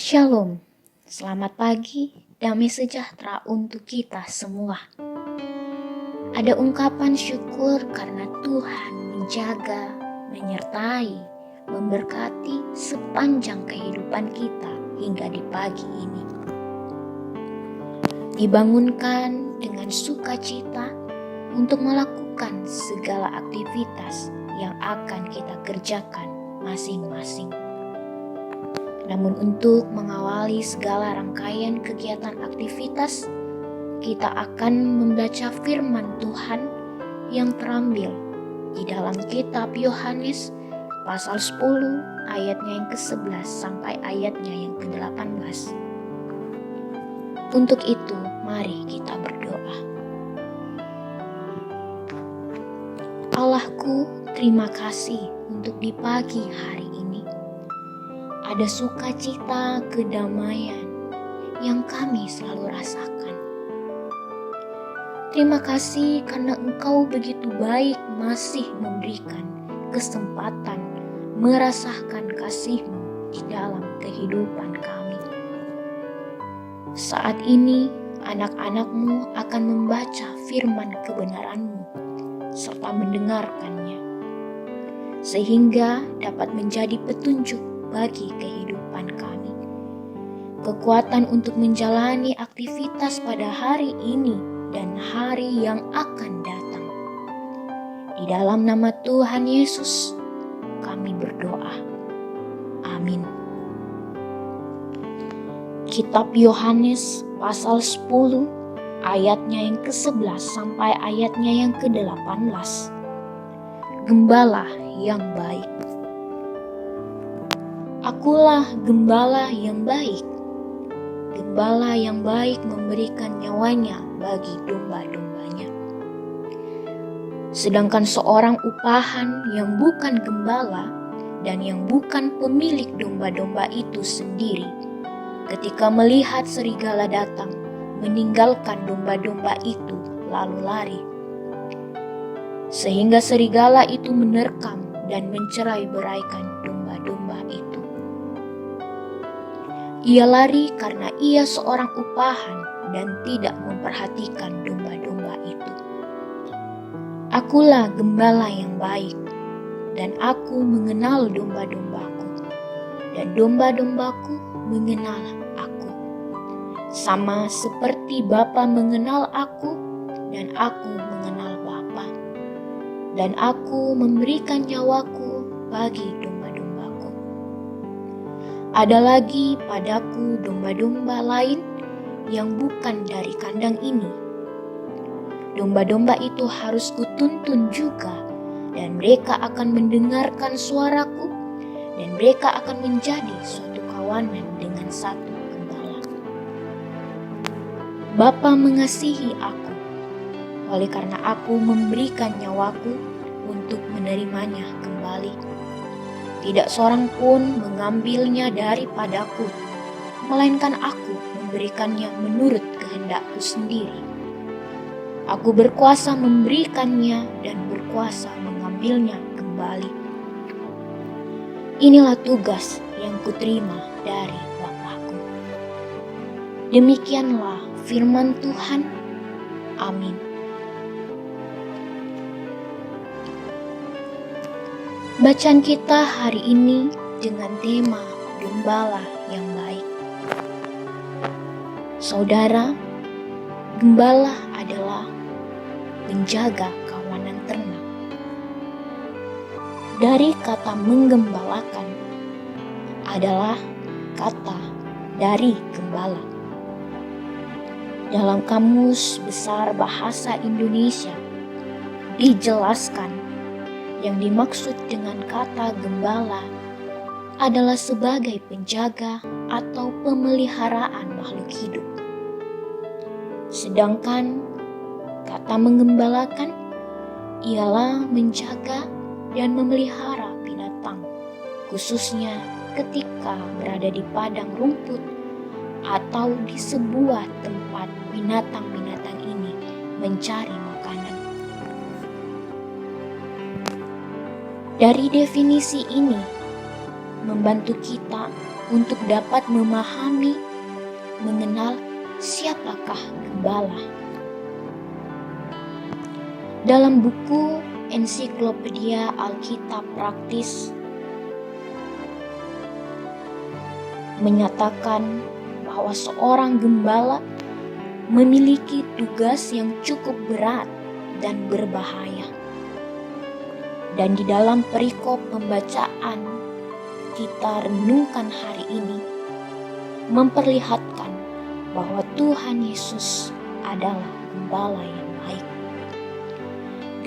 Shalom, selamat pagi, damai sejahtera untuk kita semua. Ada ungkapan syukur karena Tuhan menjaga, menyertai, memberkati sepanjang kehidupan kita hingga di pagi ini. Dibangunkan dengan sukacita untuk melakukan segala aktivitas yang akan kita kerjakan masing-masing. Namun untuk mengawali segala rangkaian kegiatan aktivitas, kita akan membaca firman Tuhan yang terambil di dalam kitab Yohanes pasal 10 ayatnya yang ke-11 sampai ayatnya yang ke-18. Untuk itu, mari kita berdoa. Allahku, terima kasih untuk di pagi hari ini. Ada sukacita, kedamaian yang kami selalu rasakan. Terima kasih karena Engkau begitu baik masih memberikan kesempatan merasakan kasih-Mu di dalam kehidupan kami. Saat ini anak-anak-Mu akan membaca firman kebenaran-Mu serta mendengarkannya, sehingga dapat menjadi petunjuk bagi kehidupan kami. Kekuatan untuk menjalani aktivitas pada hari ini dan hari yang akan datang. Di dalam nama Tuhan Yesus, kami berdoa. Amin. Kitab Yohanes pasal 10 ayatnya yang ke-11 sampai ayatnya yang ke-18. Gembala yang baik. Akulah gembala yang baik. Gembala yang baik memberikan nyawanya bagi domba-dombanya. Sedangkan seorang upahan yang bukan gembala dan yang bukan pemilik domba-domba itu sendiri, ketika melihat serigala datang, meninggalkan domba-domba itu lalu lari. Sehingga serigala itu menerkam dan mencerai-beraikan domba-domba itu. Ia lari karena ia seorang upahan dan tidak memperhatikan domba-domba itu. Akulah gembala yang baik, dan aku mengenal domba-dombaku, dan domba-dombaku mengenal aku. Sama seperti Bapa mengenal aku, dan aku mengenal Bapa. Dan aku memberikan nyawaku bagi domba-dombaku. Ada lagi padaku domba-domba lain yang bukan dari kandang ini. Domba-domba itu harus kutuntun juga, dan mereka akan mendengarkan suaraku, dan mereka akan menjadi suatu kawanan dengan satu gembala. Bapa mengasihi aku, oleh karena aku memberikan nyawaku untuk menerimanya kembali. Tidak seorang pun mengambilnya daripadaku, melainkan aku memberikannya menurut kehendakku sendiri. Aku berkuasa memberikannya dan berkuasa mengambilnya kembali. Inilah tugas yang kuterima dari Bapakku. Demikianlah firman Tuhan. Amin. Bacaan kita hari ini dengan tema Gembala yang baik. Saudara, gembala adalah menjaga kawanan ternak. Dari kata menggembalakan adalah kata dari gembala. Dalam Kamus Besar Bahasa Indonesia dijelaskan yang dimaksud dengan kata gembala adalah sebagai penjaga atau pemeliharaan makhluk hidup. Sedangkan kata menggembalakan ialah menjaga dan memelihara binatang, khususnya ketika berada di padang rumput atau di sebuah tempat binatang-binatang ini mencari makanan. Dari definisi ini, membantu kita untuk dapat memahami, mengenal siapakah gembala. Dalam buku Ensiklopedia Alkitab Praktis menyatakan bahwa seorang gembala memiliki tugas yang cukup berat dan berbahaya. Dan di dalam perikop pembacaan kita renungkan hari ini memperlihatkan bahwa Tuhan Yesus adalah gembala yang baik.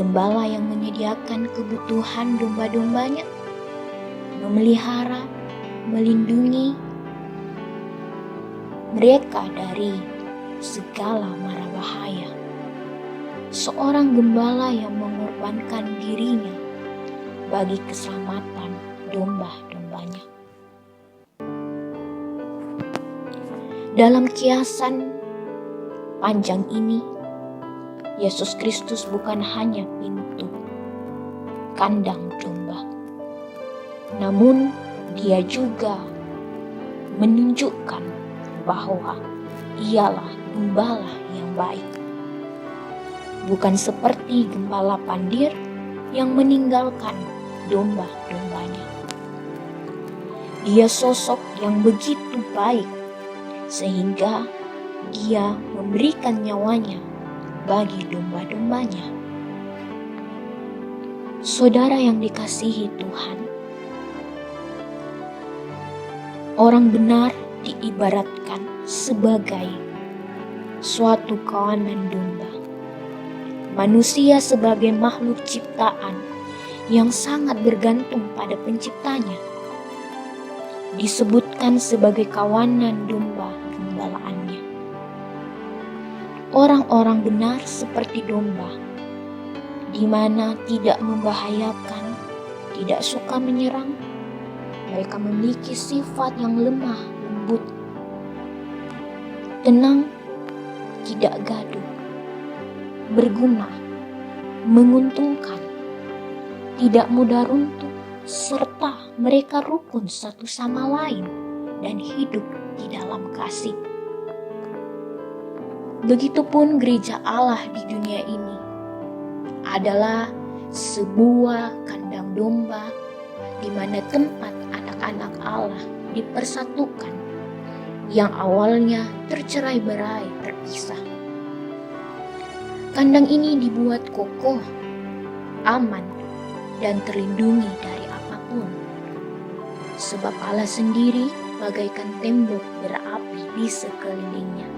Gembala yang menyediakan kebutuhan domba-dombanya, memelihara, melindungi mereka dari segala mara bahaya. Seorang gembala yang mengorbankan dirinya bagi keselamatan domba-dombanya. Dalam kiasan panjang ini, Yesus Kristus bukan hanya pintu kandang domba, namun Dia juga menunjukkan bahwa Ialah gembala yang baik. Bukan seperti gembala pandir yang meninggalkan domba-dombanya. Dia sosok yang begitu baik sehingga Dia memberikan nyawanya bagi domba-dombanya. Saudara yang dikasihi Tuhan, orang benar diibaratkan sebagai suatu kawanan domba. Manusia sebagai makhluk ciptaan yang sangat bergantung pada penciptanya disebutkan sebagai kawanan domba gembalaannya. Orang-orang benar seperti domba, di mana tidak membahayakan, tidak suka menyerang. Mereka memiliki sifat yang lemah, lembut, tenang, tidak gaduh, berguna, menguntungkan, tidak mudah runtuh, serta mereka rukun satu sama lain dan hidup di dalam kasih. Begitupun gereja Allah di dunia ini adalah sebuah kandang domba di mana tempat anak-anak Allah dipersatukan yang awalnya tercerai-berai terpisah. Kandang ini dibuat kokoh, aman, dan terlindungi dari apapun. Sebab Allah sendiri bagaikan tembok berapi di sekelilingnya.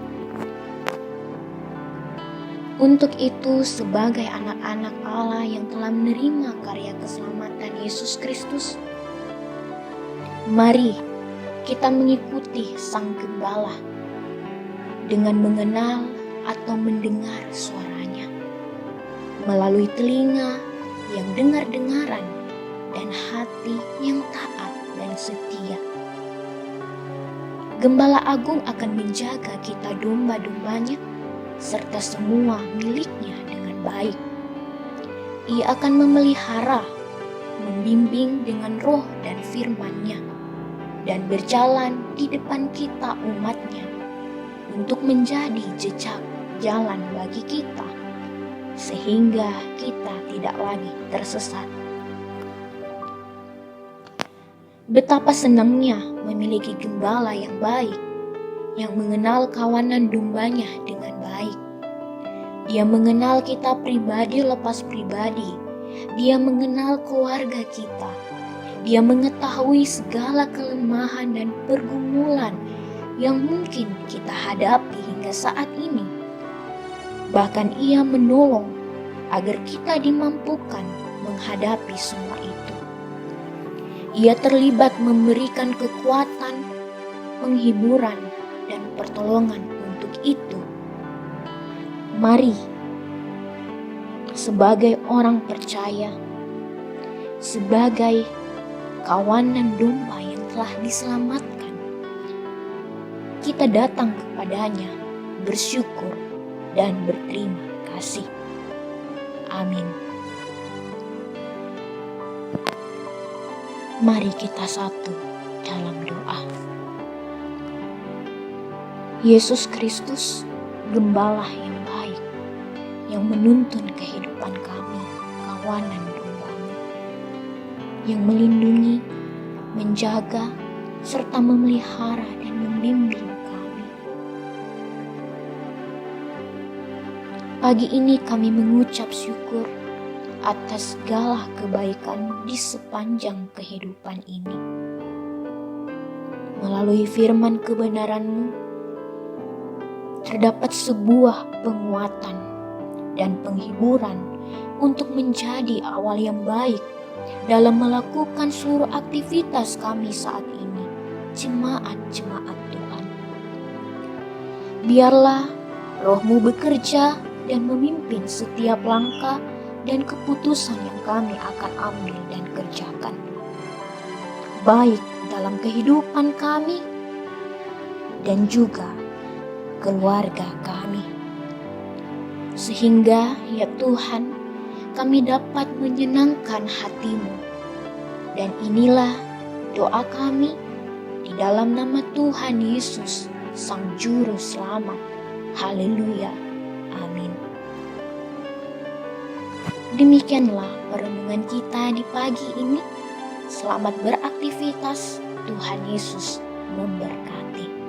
Untuk itu, sebagai anak-anak Allah yang telah menerima karya keselamatan Yesus Kristus, mari kita mengikuti Sang Gembala dengan mengenal atau mendengar suaranya melalui telinga yang dengar-dengaran dan hati yang taat dan setia. Gembala Agung akan menjaga kita domba-dombanya serta semua miliknya dengan baik. Ia akan memelihara, membimbing dengan roh dan firman-Nya, dan berjalan di depan kita umat-Nya untuk menjadi jejak jalan bagi kita, sehingga kita tidak lagi tersesat. Betapa senangnya memiliki gembala yang baik, yang mengenal kawanan dombanya dengan baik. Dia mengenal kita pribadi lepas pribadi. Dia mengenal keluarga kita. Dia mengetahui segala kelemahan dan pergumulan yang mungkin kita hadapi hingga saat ini. Bahkan Ia menolong agar kita dimampukan menghadapi semua itu. Ia terlibat memberikan kekuatan, penghiburan, dan pertolongan untuk itu. Mari, sebagai orang percaya, sebagai kawanan domba yang telah diselamatkan, kita datang kepadanya bersyukur dan berterima kasih. Amin. Mari kita satu dalam doa. Yesus Kristus, Gembala yang baik, yang menuntun kehidupan kami, kawanan domba-Mu, yang melindungi, menjaga, serta memelihara dan membimbing kami. Pagi ini kami mengucap syukur atas segala kebaikan di sepanjang kehidupan ini. Melalui firman kebenaran-Mu, terdapat sebuah penguatan dan penghiburan untuk menjadi awal yang baik dalam melakukan seluruh aktivitas kami saat ini, jemaat-jemaat Tuhan. Biarlah Roh-Mu bekerja dan memimpin setiap langkah dan keputusan yang kami akan ambil dan kerjakan, baik dalam kehidupan kami dan juga keluarga kami. Sehingga ya Tuhan, kami dapat menyenangkan hati-Mu. Dan inilah doa kami di dalam nama Tuhan Yesus, Sang Juru Selamat. Haleluya. Amin. Demikianlah perenungan kita di pagi ini. Selamat beraktivitas. Tuhan Yesus memberkati.